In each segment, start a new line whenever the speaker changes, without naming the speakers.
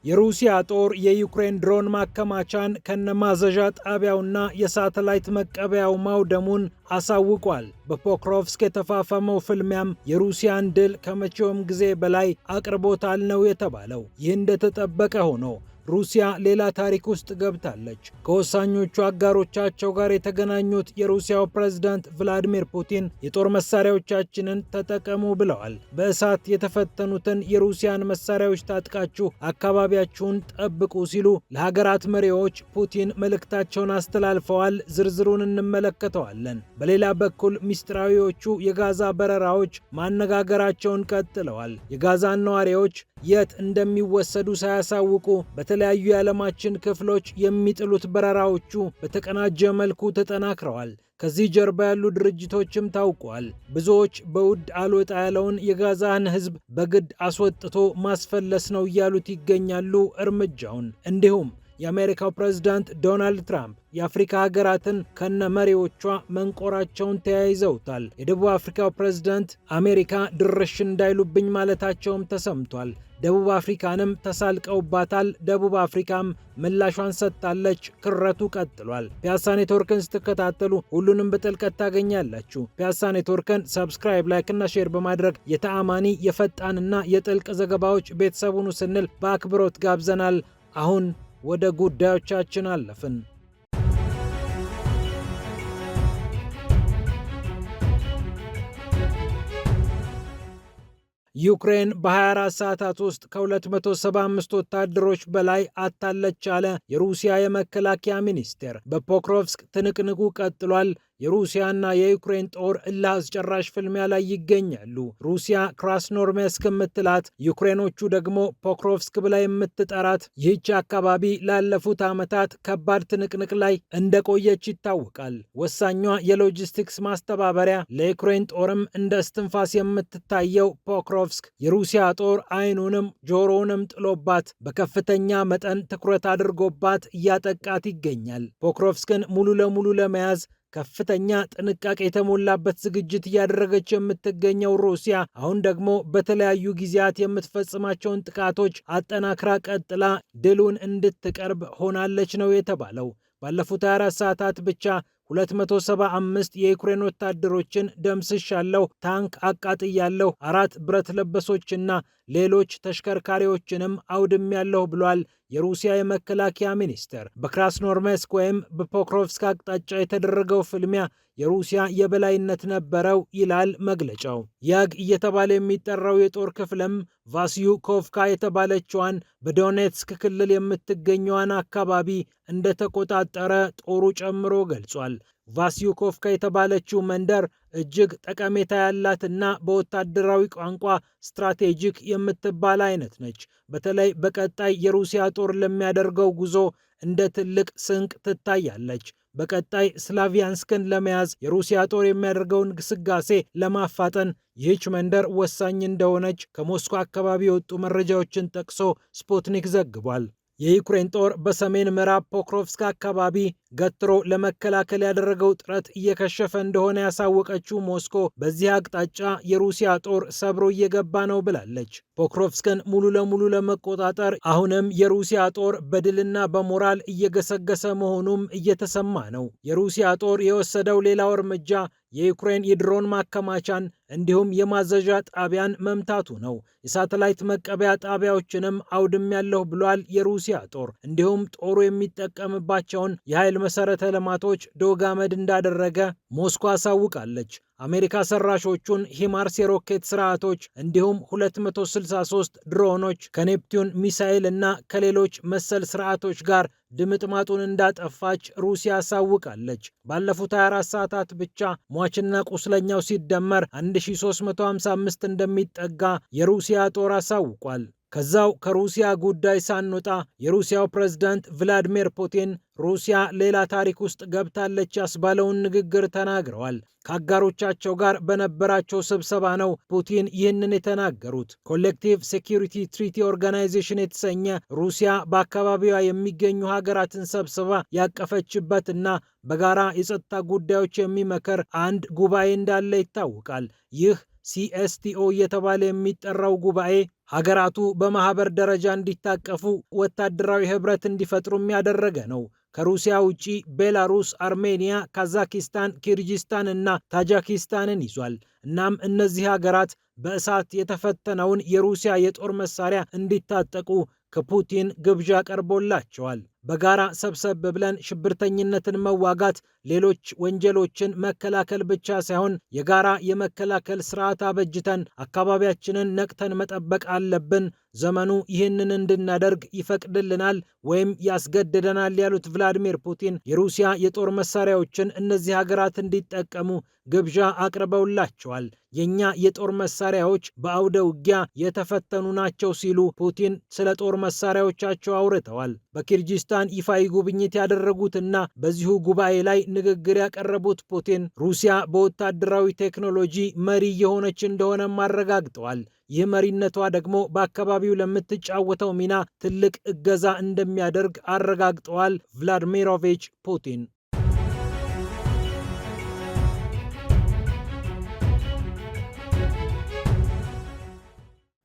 የሩሲያ ጦር የዩክሬን ድሮን ማከማቻን ከነማዘዣ ጣቢያውና የሳተላይት መቀበያው ማውደሙን አሳውቋል። በፖክሮቭስክ የተፋፈመው ፍልሚያም የሩሲያን ድል ከመቼውም ጊዜ በላይ አቅርቦታል ነው የተባለው። ይህ እንደተጠበቀ ሆኖ ሩሲያ ሌላ ታሪክ ውስጥ ገብታለች። ከወሳኞቹ አጋሮቻቸው ጋር የተገናኙት የሩሲያው ፕሬዝዳንት ቭላዲሚር ፑቲን የጦር መሳሪያዎቻችንን ተጠቀሙ ብለዋል። በእሳት የተፈተኑትን የሩሲያን መሳሪያዎች ታጥቃችሁ አካባቢያችሁን ጠብቁ ሲሉ ለሀገራት መሪዎች ፑቲን መልእክታቸውን አስተላልፈዋል። ዝርዝሩን እንመለከተዋለን። በሌላ በኩል ሚስጥራዊዎቹ የጋዛ በረራዎች ማነጋገራቸውን ቀጥለዋል። የጋዛን ነዋሪዎች የት እንደሚወሰዱ ሳያሳውቁ በተለያዩ የዓለማችን ክፍሎች የሚጥሉት በረራዎቹ በተቀናጀ መልኩ ተጠናክረዋል። ከዚህ ጀርባ ያሉ ድርጅቶችም ታውቋል። ብዙዎች በውድ አልወጣ ያለውን የጋዛን ሕዝብ በግድ አስወጥቶ ማስፈለስ ነው እያሉት ይገኛሉ እርምጃውን። እንዲሁም የአሜሪካው ፕሬዝዳንት ዶናልድ ትራምፕ የአፍሪካ ሀገራትን ከነ መሪዎቿ መንቆራቸውን ተያይዘውታል። የደቡብ አፍሪካው ፕሬዝዳንት አሜሪካ ድርሽ እንዳይሉብኝ ማለታቸውም ተሰምቷል። ደቡብ አፍሪካንም ተሳልቀውባታል። ደቡብ አፍሪካም ምላሿን ሰጥታለች። ክረቱ ቀጥሏል። ፒያሳ ኔትወርክን ስትከታተሉ ሁሉንም በጥልቀት ታገኛላችሁ። ፒያሳ ኔትወርክን ሰብስክራይብ፣ ላይክ እና ሼር በማድረግ የተአማኒ የፈጣንና የጥልቅ ዘገባዎች ቤተሰቡን ስንል በአክብሮት ጋብዘናል። አሁን ወደ ጉዳዮቻችን አለፍን። ዩክሬን በ24 ሰዓታት ውስጥ ከ275 ወታደሮች በላይ አታለች አለ የሩሲያ የመከላከያ ሚኒስቴር። በፖክሮቭስክ ትንቅንቁ ቀጥሏል። የሩሲያና የዩክሬን ጦር እልህ አስጨራሽ ፍልሚያ ላይ ይገኛሉ። ሩሲያ ክራስኖርሜስክ የምትላት ዩክሬኖቹ ደግሞ ፖክሮቭስክ ብላ የምትጠራት ይህች አካባቢ ላለፉት ዓመታት ከባድ ትንቅንቅ ላይ እንደቆየች ይታወቃል። ወሳኟ የሎጂስቲክስ ማስተባበሪያ ለዩክሬን ጦርም እንደ እስትንፋስ የምትታየው ፖክሮቭስክ የሩሲያ ጦር አይኑንም ጆሮውንም ጥሎባት በከፍተኛ መጠን ትኩረት አድርጎባት እያጠቃት ይገኛል። ፖክሮቭስክን ሙሉ ለሙሉ ለመያዝ ከፍተኛ ጥንቃቄ የተሞላበት ዝግጅት እያደረገች የምትገኘው ሩሲያ አሁን ደግሞ በተለያዩ ጊዜያት የምትፈጽማቸውን ጥቃቶች አጠናክራ ቀጥላ ድሉን እንድትቀርብ ሆናለች ነው የተባለው። ባለፉት 24 ሰዓታት ብቻ 275 የዩክሬን ወታደሮችን ደምስሻለሁ፣ ታንክ አቃጥያለሁ፣ 4 ብረት ለበሶችና ሌሎች ተሽከርካሪዎችንም አውድሜያለሁ ብሏል የሩሲያ የመከላከያ ሚኒስቴር። በክራስኖርሜስክ ወይም በፖክሮቭስክ አቅጣጫ የተደረገው ፍልሚያ የሩሲያ የበላይነት ነበረው ይላል መግለጫው። ያግ እየተባለ የሚጠራው የጦር ክፍልም ቫስዩኮቭካ የተባለችዋን በዶኔትስክ ክልል የምትገኘዋን አካባቢ እንደተቆጣጠረ ጦሩ ጨምሮ ገልጿል። ቫስዩኮቭካ የተባለችው መንደር እጅግ ጠቀሜታ ያላትና በወታደራዊ ቋንቋ ስትራቴጂክ የምትባል አይነት ነች። በተለይ በቀጣይ የሩሲያ ጦር ለሚያደርገው ጉዞ እንደ ትልቅ ስንቅ ትታያለች። በቀጣይ ስላቪያንስክን ለመያዝ የሩሲያ ጦር የሚያደርገውን ግስጋሴ ለማፋጠን ይህች መንደር ወሳኝ እንደሆነች ከሞስኮ አካባቢ የወጡ መረጃዎችን ጠቅሶ ስፑትኒክ ዘግቧል። የዩክሬን ጦር በሰሜን ምዕራብ ፖክሮቭስክ አካባቢ ገትሮ ለመከላከል ያደረገው ጥረት እየከሸፈ እንደሆነ ያሳወቀችው ሞስኮ በዚህ አቅጣጫ የሩሲያ ጦር ሰብሮ እየገባ ነው ብላለች። ፖክሮቭስክን ሙሉ ለሙሉ ለመቆጣጠር አሁንም የሩሲያ ጦር በድልና በሞራል እየገሰገሰ መሆኑም እየተሰማ ነው። የሩሲያ ጦር የወሰደው ሌላው እርምጃ የዩክሬን የድሮን ማከማቻን እንዲሁም የማዘዣ ጣቢያን መምታቱ ነው። የሳተላይት መቀበያ ጣቢያዎችንም አውድሜያለሁ ብሏል የሩሲያ ጦር። እንዲሁም ጦሩ የሚጠቀምባቸውን የኃይል መሰረተ ልማቶች ዶግ አመድ እንዳደረገ ሞስኮ አሳውቃለች። አሜሪካ ሰራሾቹን ሂማርስ የሮኬት ስርዓቶች እንዲሁም 263 ድሮኖች ከኔፕቲዩን ሚሳኤል እና ከሌሎች መሰል ስርዓቶች ጋር ድምጥማጡን እንዳጠፋች ሩሲያ አሳውቃለች። ባለፉት 24 ሰዓታት ብቻ ሟችና ቁስለኛው ሲደመር 1355 እንደሚጠጋ የሩሲያ ጦር አሳውቋል። ከዛው ከሩሲያ ጉዳይ ሳንወጣ የሩሲያው ፕሬዝዳንት ቭላዲሚር ፑቲን ሩሲያ ሌላ ታሪክ ውስጥ ገብታለች ያስባለውን ንግግር ተናግረዋል። ከአጋሮቻቸው ጋር በነበራቸው ስብሰባ ነው ፑቲን ይህንን የተናገሩት። ኮሌክቲቭ ሴኪሪቲ ትሪቲ ኦርጋናይዜሽን የተሰኘ ሩሲያ በአካባቢዋ የሚገኙ ሀገራትን ሰብስባ ያቀፈችበትና በጋራ የጸጥታ ጉዳዮች የሚመከር አንድ ጉባኤ እንዳለ ይታወቃል። ይህ CSTO እየተባለ የሚጠራው ጉባኤ ሀገራቱ በማህበር ደረጃ እንዲታቀፉ ወታደራዊ ህብረት እንዲፈጥሩም ያደረገ ነው። ከሩሲያ ውጪ ቤላሩስ፣ አርሜኒያ፣ ካዛኪስታን፣ ኪርጂስታን እና ታጂኪስታንን ይዟል። እናም እነዚህ ሀገራት በእሳት የተፈተነውን የሩሲያ የጦር መሳሪያ እንዲታጠቁ ከፑቲን ግብዣ ቀርቦላቸዋል። በጋራ ሰብሰብ ብለን ሽብርተኝነትን መዋጋት፣ ሌሎች ወንጀሎችን መከላከል ብቻ ሳይሆን የጋራ የመከላከል ስርዓት አበጅተን አካባቢያችንን ነቅተን መጠበቅ አለብን። ዘመኑ ይህንን እንድናደርግ ይፈቅድልናል ወይም ያስገድደናል ያሉት ቭላዲሚር ፑቲን የሩሲያ የጦር መሳሪያዎችን እነዚህ ሀገራት እንዲጠቀሙ ግብዣ አቅርበውላቸዋል። የኛ የጦር መሳሪያዎች በአውደ ውጊያ የተፈተኑ ናቸው ሲሉ ፑቲን ስለ ጦር መሳሪያዎቻቸው አውርተዋል። በኪርጂስታን ይፋዊ ጉብኝት ያደረጉትና በዚሁ ጉባኤ ላይ ንግግር ያቀረቡት ፑቲን ሩሲያ በወታደራዊ ቴክኖሎጂ መሪ የሆነች እንደሆነም አረጋግጠዋል። ይህ መሪነቷ ደግሞ በአካባቢው ለምትጫወተው ሚና ትልቅ እገዛ እንደሚያደርግ አረጋግጠዋል ቭላድሚሮቪች ፑቲን።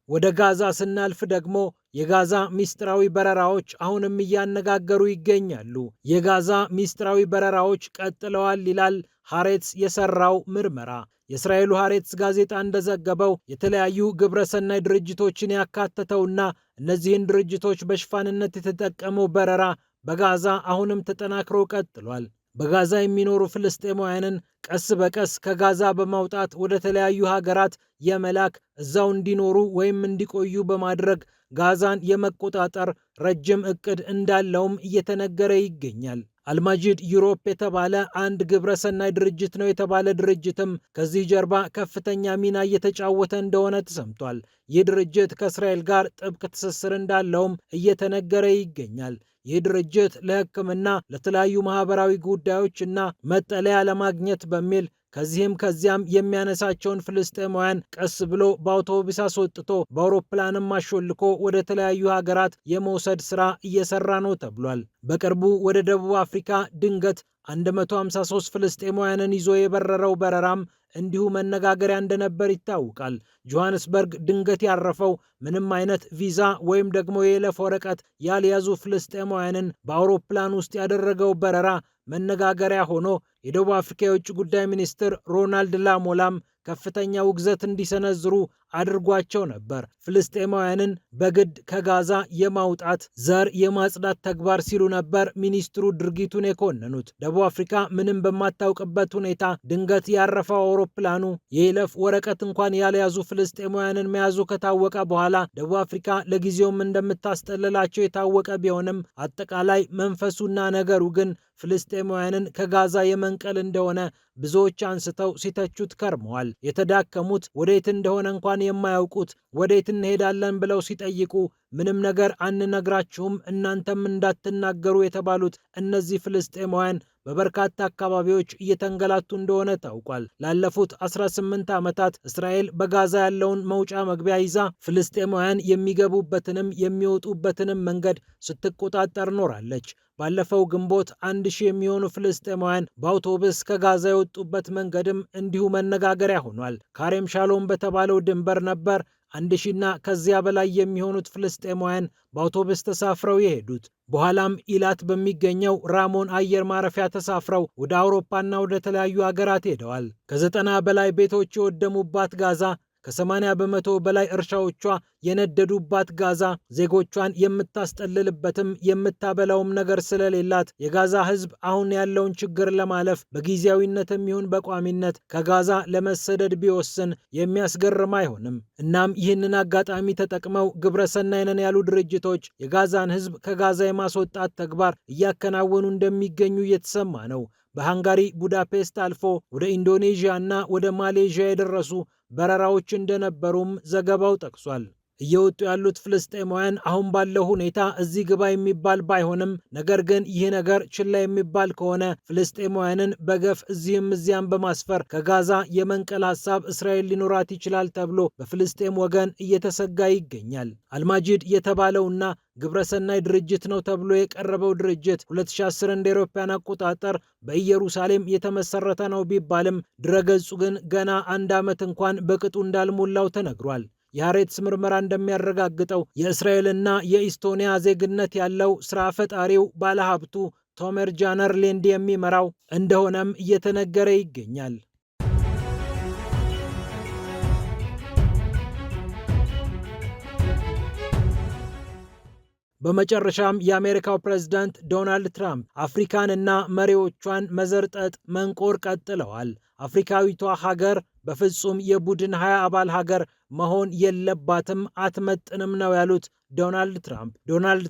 ወደ ጋዛ ስናልፍ ደግሞ የጋዛ ሚስጥራዊ በረራዎች አሁንም እያነጋገሩ ይገኛሉ። የጋዛ ሚስጥራዊ በረራዎች ቀጥለዋል ይላል ሃሬትስ የሰራው ምርመራ። የእስራኤሉ ሃሬትስ ጋዜጣ እንደዘገበው የተለያዩ ግብረሰናይ ድርጅቶችን ያካተተውና እነዚህን ድርጅቶች በሽፋንነት የተጠቀመው በረራ በጋዛ አሁንም ተጠናክሮ ቀጥሏል። በጋዛ የሚኖሩ ፍልስጤማውያንን ቀስ በቀስ ከጋዛ በማውጣት ወደ ተለያዩ ሀገራት የመላክ እዛው እንዲኖሩ ወይም እንዲቆዩ በማድረግ ጋዛን የመቆጣጠር ረጅም እቅድ እንዳለውም እየተነገረ ይገኛል። አልማጂድ ዩሮፕ የተባለ አንድ ግብረሰናይ ድርጅት ነው የተባለ ድርጅትም ከዚህ ጀርባ ከፍተኛ ሚና እየተጫወተ እንደሆነ ተሰምቷል። ይህ ድርጅት ከእስራኤል ጋር ጥብቅ ትስስር እንዳለውም እየተነገረ ይገኛል። ይህ ድርጅት ለሕክምና፣ ለተለያዩ ማህበራዊ ጉዳዮች እና መጠለያ ለማግኘት በሚል ከዚህም ከዚያም የሚያነሳቸውን ፍልስጤማውያን ቀስ ብሎ በአውቶቡስ አስወጥቶ በአውሮፕላንም አሾልኮ ወደ ተለያዩ ሀገራት የመውሰድ ስራ እየሰራ ነው ተብሏል። በቅርቡ ወደ ደቡብ አፍሪካ ድንገት 153 ፍልስጤማውያንን ይዞ የበረረው በረራም እንዲሁ መነጋገሪያ እንደነበር ይታወቃል። ጆሃንስበርግ ድንገት ያረፈው ምንም አይነት ቪዛ ወይም ደግሞ የይለፍ ወረቀት ያልያዙ ፍልስጤማውያንን በአውሮፕላን ውስጥ ያደረገው በረራ መነጋገሪያ ሆኖ የደቡብ አፍሪካ የውጭ ጉዳይ ሚኒስትር ሮናልድ ላሞላም ከፍተኛ ውግዘት እንዲሰነዝሩ አድርጓቸው ነበር። ፍልስጤማውያንን በግድ ከጋዛ የማውጣት ዘር የማጽዳት ተግባር ሲሉ ነበር ሚኒስትሩ ድርጊቱን የኮነኑት። ደቡብ አፍሪካ ምንም በማታውቅበት ሁኔታ ድንገት ያረፈው አውሮፕላኑ የይለፍ ወረቀት እንኳን ያልያዙ ፍልስጤማውያንን መያዙ ከታወቀ በኋላ ደቡብ አፍሪካ ለጊዜውም እንደምታስጠልላቸው የታወቀ ቢሆንም አጠቃላይ መንፈሱና ነገሩ ግን ፍልስጤማውያንን ከጋዛ የመንቀል እንደሆነ ብዙዎች አንስተው ሲተቹት ከርመዋል። የተዳከሙት ወዴት እንደሆነ እንኳን የማያውቁት ወዴት እንሄዳለን ብለው ሲጠይቁ ምንም ነገር አንነግራችሁም እናንተም እንዳትናገሩ የተባሉት እነዚህ ፍልስጤማውያን በበርካታ አካባቢዎች እየተንገላቱ እንደሆነ ታውቋል። ላለፉት 18 ዓመታት እስራኤል በጋዛ ያለውን መውጫ መግቢያ ይዛ ፍልስጤማውያን የሚገቡበትንም የሚወጡበትንም መንገድ ስትቆጣጠር ኖራለች። ባለፈው ግንቦት 1000 የሚሆኑ ፍልስጤማውያን በአውቶቡስ ከጋዛ የወጡበት መንገድም እንዲሁ መነጋገሪያ ሆኗል። ካሬም ሻሎም በተባለው ድንበር ነበር 1000ና ከዚያ በላይ የሚሆኑት ፍልስጤማውያን በአውቶቡስ ተሳፍረው የሄዱት። በኋላም ኢላት በሚገኘው ራሞን አየር ማረፊያ ተሳፍረው ወደ አውሮፓና ወደ ተለያዩ ሀገራት ሄደዋል። ከ90 በላይ ቤቶች የወደሙባት ጋዛ፣ ከ80 በመቶ በላይ እርሻዎቿ የነደዱባት ጋዛ ዜጎቿን የምታስጠልልበትም የምታበላውም ነገር ስለሌላት የጋዛ ሕዝብ አሁን ያለውን ችግር ለማለፍ በጊዜያዊነትም ይሁን በቋሚነት ከጋዛ ለመሰደድ ቢወስን የሚያስገርም አይሆንም። እናም ይህንን አጋጣሚ ተጠቅመው ግብረሰናይ ነን ያሉ ድርጅቶች የጋዛን ሕዝብ ከጋዛ የማስወጣት ተግባር እያከናወኑ እንደሚገኙ እየተሰማ ነው። በሃንጋሪ ቡዳፔስት አልፎ ወደ ኢንዶኔዥያ እና ወደ ማሌዥያ የደረሱ በረራዎች እንደነበሩም ዘገባው ጠቅሷል። እየወጡ ያሉት ፍልስጤማውያን አሁን ባለው ሁኔታ እዚህ ግባ የሚባል ባይሆንም፣ ነገር ግን ይህ ነገር ችላ የሚባል ከሆነ ፍልስጤማውያንን በገፍ እዚህም እዚያም በማስፈር ከጋዛ የመንቀል ሀሳብ እስራኤል ሊኖራት ይችላል ተብሎ በፍልስጤም ወገን እየተሰጋ ይገኛል። አልማጂድ የተባለውና ግብረሰናይ ድርጅት ነው ተብሎ የቀረበው ድርጅት 2010 እንደ አውሮፓውያን አቆጣጠር በኢየሩሳሌም የተመሰረተ ነው ቢባልም ድረገጹ ግን ገና 1 ዓመት እንኳን በቅጡ እንዳልሞላው ተነግሯል። የሐሬትስ ምርመራ እንደሚያረጋግጠው የእስራኤልና የኢስቶኒያ ዜግነት ያለው ስራ ፈጣሪው ባለሀብቱ ቶመር ጃነር ሌንድ የሚመራው እንደሆነም እየተነገረ ይገኛል። በመጨረሻም የአሜሪካው ፕሬዝዳንት ዶናልድ ትራምፕ አፍሪካንና መሪዎቿን መዘርጠጥ መንቆር ቀጥለዋል። አፍሪካዊቷ ሀገር በፍጹም የቡድን 20 አባል ሀገር መሆን የለባትም፣ አትመጥንም ነው ያሉት ዶናልድ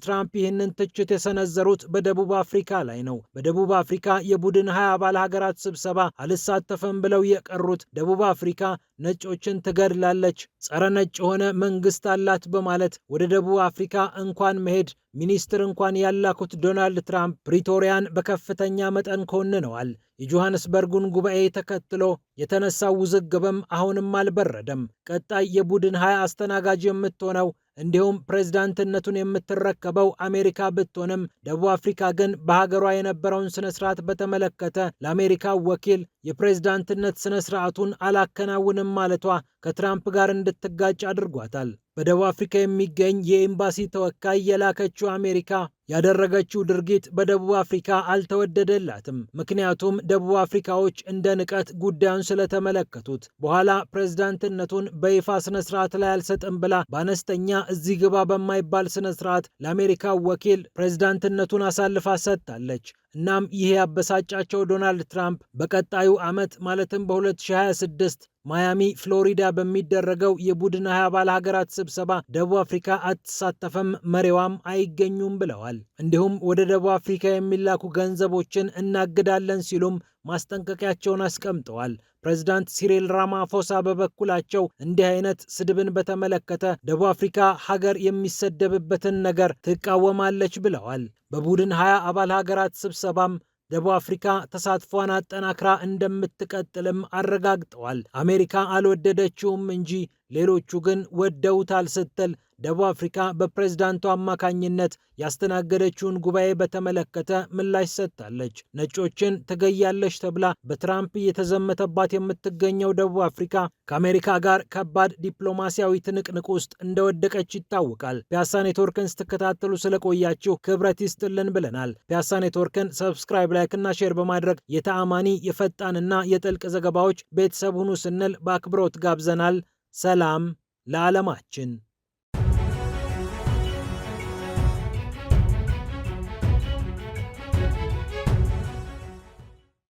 ትራምፕ ይህንን ትችት የሰነዘሩት በደቡብ አፍሪካ ላይ ነው። በደቡብ አፍሪካ የቡድን 20 አባል ሀገራት ስብሰባ አልሳተፈም ብለው የቀሩት ደቡብ አፍሪካ ነጮችን ትገድላለች፣ ጸረ ነጭ የሆነ መንግስት አላት በማለት ወደ ደቡብ አፍሪካ እንኳን መሄድ ሚኒስትር እንኳን ያላኩት ዶናልድ ትራምፕ ፕሪቶሪያን በከፍተኛ መጠን ኮንነዋል። የጆሃንስበርጉን ጉባኤ ተከትሎ የተነሳው ውዝግብም አሁንም አልበረደም። ቀጣይ የቡድን 20 አስተናጋጅ የምትሆነው እንዲሁም ፕሬዝዳንትነቱን የምትረከበው አሜሪካ ብትሆንም ደቡብ አፍሪካ ግን በሀገሯ የነበረውን ስነስርዓት በተመለከተ ለአሜሪካ ወኪል የፕሬዝዳንትነት ስነስርዓቱን አላከናውንም ማለቷ ከትራምፕ ጋር እንድትጋጭ አድርጓታል። በደቡብ አፍሪካ የሚገኝ የኤምባሲ ተወካይ የላከችው አሜሪካ ያደረገችው ድርጊት በደቡብ አፍሪካ አልተወደደላትም። ምክንያቱም ደቡብ አፍሪካዎች እንደ ንቀት ጉዳዩን ስለተመለከቱት በኋላ ፕሬዝዳንትነቱን በይፋ ስነስርዓት ላይ አልሰጥም ብላ በአነስተኛ እዚህ ግባ በማይባል ስነስርዓት ለአሜሪካ ወኪል ፕሬዝዳንትነቱን አሳልፋ ሰጥታለች። እናም ይሄ ያበሳጫቸው ዶናልድ ትራምፕ በቀጣዩ ዓመት ማለትም በ2026 ማያሚ ፍሎሪዳ በሚደረገው የቡድን 20 አባል ሀገራት ስብሰባ ደቡብ አፍሪካ አትሳተፈም፣ መሪዋም አይገኙም ብለዋል። እንዲሁም ወደ ደቡብ አፍሪካ የሚላኩ ገንዘቦችን እናግዳለን ሲሉም ማስጠንቀቂያቸውን አስቀምጠዋል። ፕሬዝዳንት ሲሪል ራማፎሳ በበኩላቸው እንዲህ አይነት ስድብን በተመለከተ ደቡብ አፍሪካ ሀገር የሚሰደብበትን ነገር ትቃወማለች ብለዋል። በቡድን 20 አባል ሀገራት ስብሰባም ደቡብ አፍሪካ ተሳትፏን አጠናክራ እንደምትቀጥልም አረጋግጠዋል። አሜሪካ አልወደደችውም እንጂ ሌሎቹ ግን ወደውታል ስትል ደቡብ አፍሪካ በፕሬዝዳንቱ አማካኝነት ያስተናገደችውን ጉባኤ በተመለከተ ምላሽ ሰጥታለች። ነጮችን ትገያለች ተብላ በትራምፕ እየተዘመተባት የምትገኘው ደቡብ አፍሪካ ከአሜሪካ ጋር ከባድ ዲፕሎማሲያዊ ትንቅንቅ ውስጥ እንደወደቀች ይታወቃል። ፒያሳ ኔትወርክን ስትከታተሉ ስለቆያችሁ ክብረት ይስጥልን ብለናል። ፒያሳ ኔትወርክን ሰብስክራይብ፣ ላይክ እና ሼር በማድረግ የተአማኒ የፈጣንና የጥልቅ ዘገባዎች ቤተሰብ ሁኑ ስንል በአክብሮት ጋብዘናል። ሰላም ለዓለማችን።